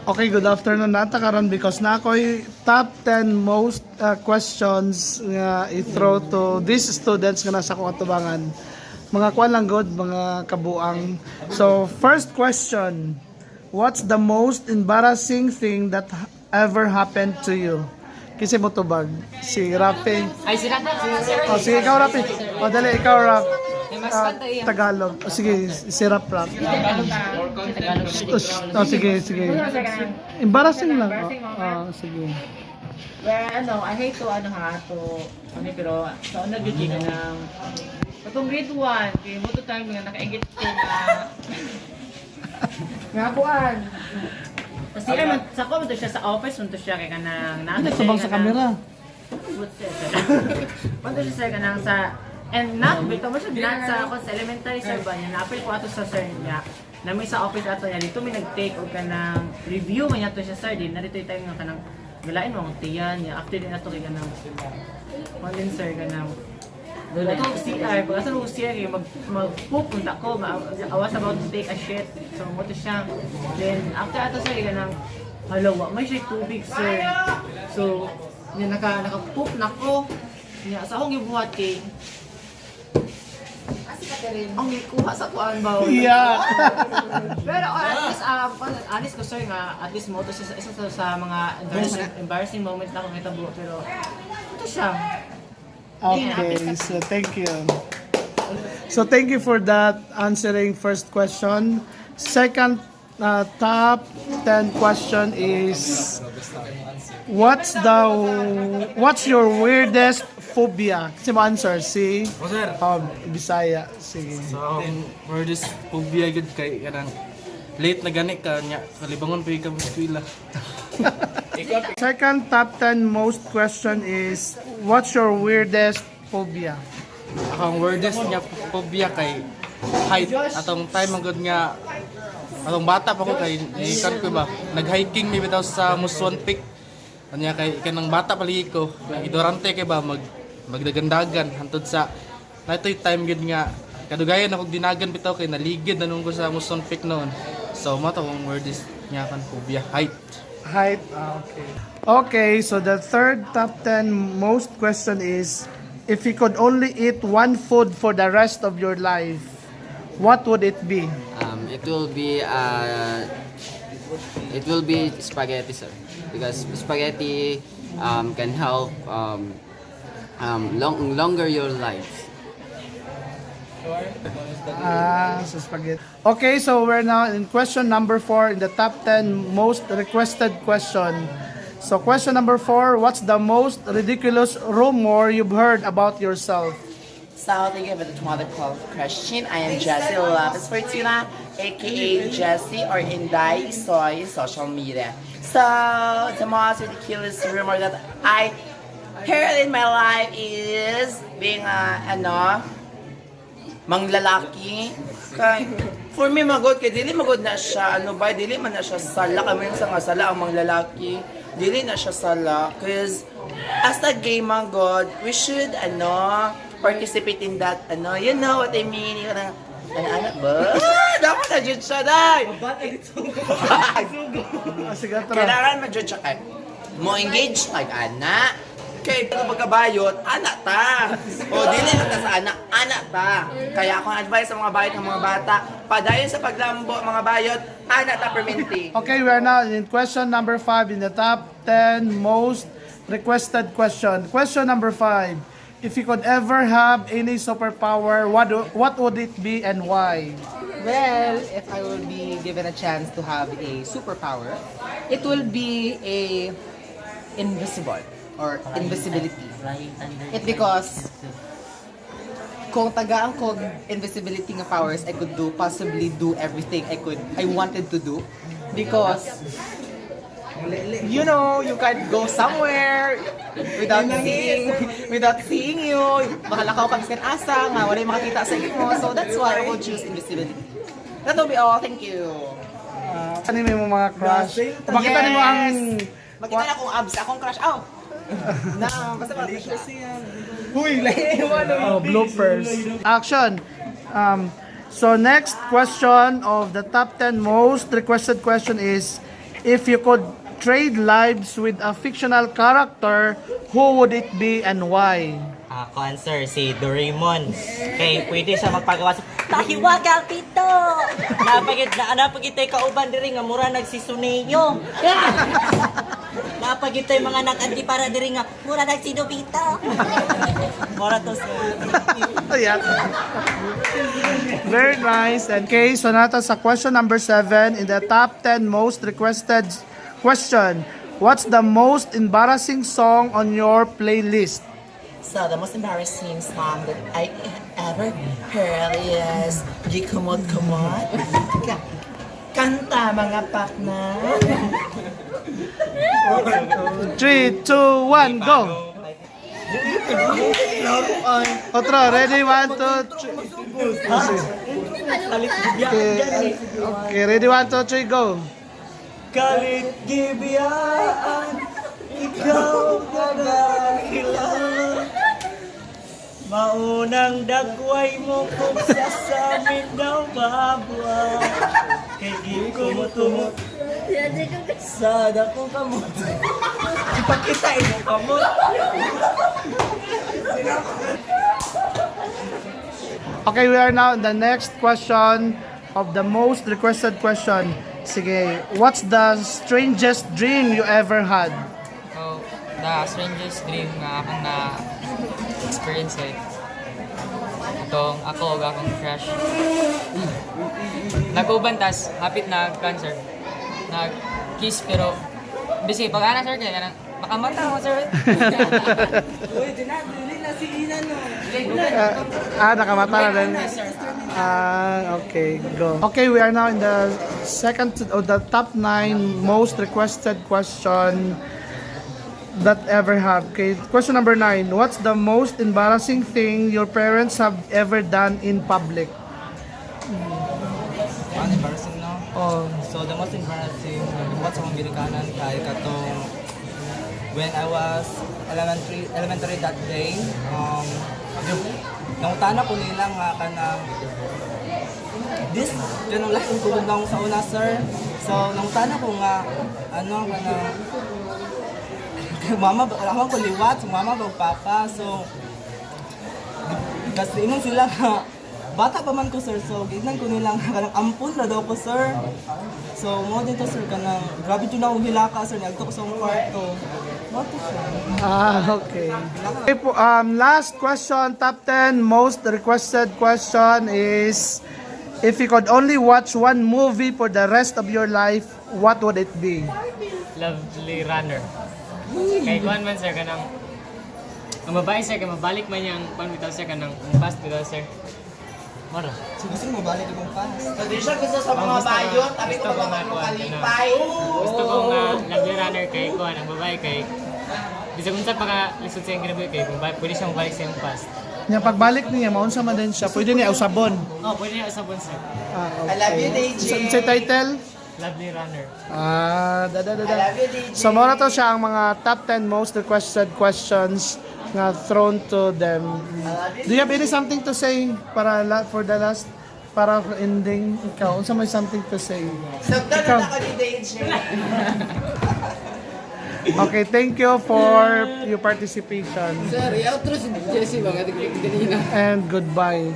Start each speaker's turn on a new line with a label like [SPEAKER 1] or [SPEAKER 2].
[SPEAKER 1] Okay, good afternoon nata karon because na ako'y top 10 most questions nga i-throw to these students nga nasa akong atubangan. Mga kwan lang good, mga kabuang. So, first question. What's the most embarrassing thing that ever happened to you? Kasi mo tubag. Si Rafi.
[SPEAKER 2] Ay, sila na.
[SPEAKER 1] Oh, sige, ikaw Rafi. O, dali, ikaw Rap. Tagalog. O, sige, si Rap. Oh, sige. Embarrassing lang. Oh, sige.
[SPEAKER 2] Well, I hate to, pero sa una gyud ka ng patong grade 1, kay mo to time nga nakaingit ko nga buwan. Kasi sa ko siya sa office, man to siya kay kanang
[SPEAKER 1] Ano tabang sa kamera?
[SPEAKER 2] Manto siya sa kanang sa and not bitaw mo siya dinat sa ako sa elementary sir ba niya napil ko ato sa sir niya na may sa office ato niya dito may nag-take og kanang review man to siya sir din narito yung time nga kanang galain mo ang tiyan niya after din ato kay kanang din sir kanang doon ito CR pag asa nung CR mag-poop punta ko I was about to take a shit so mo to siya then after ato sir kanang halawa may siya tubig sir so niya naka-poop na ko niya sa akong gibuhat kay ang ikuha sa kuan ba?
[SPEAKER 1] Yeah.
[SPEAKER 2] Pero at least ko sir nga, at least mo to isa sa mga embarrassing moment na akong itabo. Pero ito siya.
[SPEAKER 1] Okay, so thank you. So thank you for that answering first question. Second top 10 question is what's your weirdest phobia? Kasi mo answer si
[SPEAKER 3] sir.
[SPEAKER 1] Bisaya. Sige.
[SPEAKER 3] So, weirdest phobia gud kay kanang late na gani ka nya kalibangon pa ikaw sa eskwela.
[SPEAKER 1] Second top 10 most question is what's your weirdest phobia?
[SPEAKER 3] Akong weirdest nga phobia kay height. Atong time ang gud nga atong bata pa ko kay ikan ko ba nag-hiking mi bitaw sa Muswan Peak. Anya kay kanang bata paligi ko, idorante kay ba magdagandagan hantod sa natoy time gud nga kadugayan ako dinagan bitaw kay naligid na nung ko sa Muswan Peak noon. So mo to ang weirdest nga kan phobia height.
[SPEAKER 1] Height. Okay. Okay, so the third top 10 most question is if you could only eat one food for the rest of your life, what would it be?
[SPEAKER 4] It will be spaghetti, sir, because spaghetti can help longer your life.
[SPEAKER 1] So spaghetti. Okay, so we're now in question number 4 in the top 10 most requested question. So question number 4, what's the most ridiculous rumor you've heard about yourself?
[SPEAKER 5] So, thank you for the mother call question. I am Jessie Lopez Fortuna, aka Jessie or Inday Soy social media. So, the most ridiculous rumor that I heard in my life is being manglalaki. Kay, for me, magod kay dili magod na siya, dili man na siya sala, kami sa nga sala ang manglalaki. Dili na siya sala, cause as a gay magod, we should, participate in that, you know what I mean, yung anak ba? Dapat na jud siya, day!
[SPEAKER 1] Sige, tara.
[SPEAKER 5] Kailangan ma-judge siya kay, mo engage kay anak. Kay pagkabayot, anak ta. O dili lang ta sa anak ta. Kaya akong advice sa mga bayot ng mga bata, padayon sa paglambo mga bayot, anak ta perminti.
[SPEAKER 1] Okay, we are now in question number 5 in the top 10 most requested question. Question number 5. If you could ever have any superpower, what would it be and why?
[SPEAKER 6] Well, if I will be given a chance to have a superpower, it will be a invisible or invisibility. It because kung tagaan ko invisibility nga powers, I could possibly do everything I wanted to do because you know, you can go somewhere without seeing you. Makalakaw ka miskan asa nga wala makakita sa imo. So that's why I will choose invisibility. That will be all. Thank you.
[SPEAKER 1] Ano mo mga crush? Makita niyo ang
[SPEAKER 6] Makita na akong abs, akong crush. Basta siya.
[SPEAKER 1] bloopers. Action. So next question of the top 10 most requested question is if you could trade lives with a fictional character, who would it be and why?
[SPEAKER 7] Ako answer, si Doraemon. Kay pwede siya magpagawa sa Tahiwagang pito! Napagitay kauban diri nga mura nagsisuneyo. Napagitay mga nag-anti para diri nga mura nagsinubita. Mura to sir.
[SPEAKER 1] Ayan. Very nice. And okay, so nata sa question number 7 in the top 10 most requested question. What's the most embarrassing song on your playlist?
[SPEAKER 5] So the most embarrassing song that I ever heard is Di Kumot Kumot. Kanta mga pakna.
[SPEAKER 1] 3, 2, 1, go! Otro, ready? 1, 2, 3. Okay, ready? 1, 2, 3, go!
[SPEAKER 7] Kalit gibiyaan, ikaw nagkakilala. Maunang dagway mo kung sa amin daw babwa. Kay di ko mutumot sa dakong kamot. Ipakita mo kamot.
[SPEAKER 1] Okay, we are now in the next question of the most requested question. Sige, what's the strangest dream you ever had?
[SPEAKER 8] So, the strangest dream nga akong na-experience ay itong ako ug akong crush. Nag-uban tas hapit na cancer. Nag-kiss pero bisi pag ana sir kaya kanang makamata mo sir. Uy, dinadili na si Ina no.
[SPEAKER 1] Nakamata na din. Okay, go. Okay, we are now in the second of the top 9 most requested question that ever have. Okay, question number 9. What's the most embarrassing thing your parents have ever done in public?
[SPEAKER 3] Ang embarrassing no?
[SPEAKER 1] Oh,
[SPEAKER 3] So the most embarrassing, nagbuhat sa akong ginikanan kay katong when I was elementary that day, nangutana ko nila nga kanang this ganun lang yung kulong lang sa una sir. So nangutana ko nga ano kanang mama alam ko liwat, so mama ba papa. So kasi ingon sila nga bata pa man ko sir, so gignan ko nila nga kanang ampun na daw ko sir. So mo dito sir kanang grabe to na akong hilaka sir, nagto ko sa akong kwarto. Mo to sir.
[SPEAKER 1] okay. Okay po, last question, top 10 most requested question is, if you could only watch one movie for the rest of your life, what would it be?
[SPEAKER 8] Lovely Runner. Kay kuan man sir kanang ang babae sir kay mabalik man yang kuan bitaw sir kanang past bitaw sir. Mara.
[SPEAKER 3] So gusto mo balik akong past.
[SPEAKER 5] So di siya gusto sa mga bayot, tabi ko
[SPEAKER 8] gusto ko
[SPEAKER 5] mga
[SPEAKER 8] nga kuan,
[SPEAKER 5] kalipay.
[SPEAKER 8] Gusto ko nga Lovely Runner kay kuan ang babae kay bisa kung sa pagka-lisod sa yung kinabuhi kay kung pwede siyang balik sa yung past.
[SPEAKER 1] Nya pagbalik niya, maunsa man din siya. Pwede niya usabon.
[SPEAKER 8] Oh, pwede niya usabon sir.
[SPEAKER 1] Okay.
[SPEAKER 5] I love you, DJ.
[SPEAKER 1] Sa title?
[SPEAKER 8] Lovely Runner.
[SPEAKER 5] I love you, DJ.
[SPEAKER 1] So, mora to siya ang mga top 10 most requested questions na thrown to them. Do you have any something to say para for the last, para ending? Ikaw, unsa may something to say?
[SPEAKER 5] Nagtanong ako ni DJ.
[SPEAKER 1] Okay, thank you for your participation.
[SPEAKER 6] Sir, i-outro si Jessie ba? Ganina.
[SPEAKER 1] And goodbye.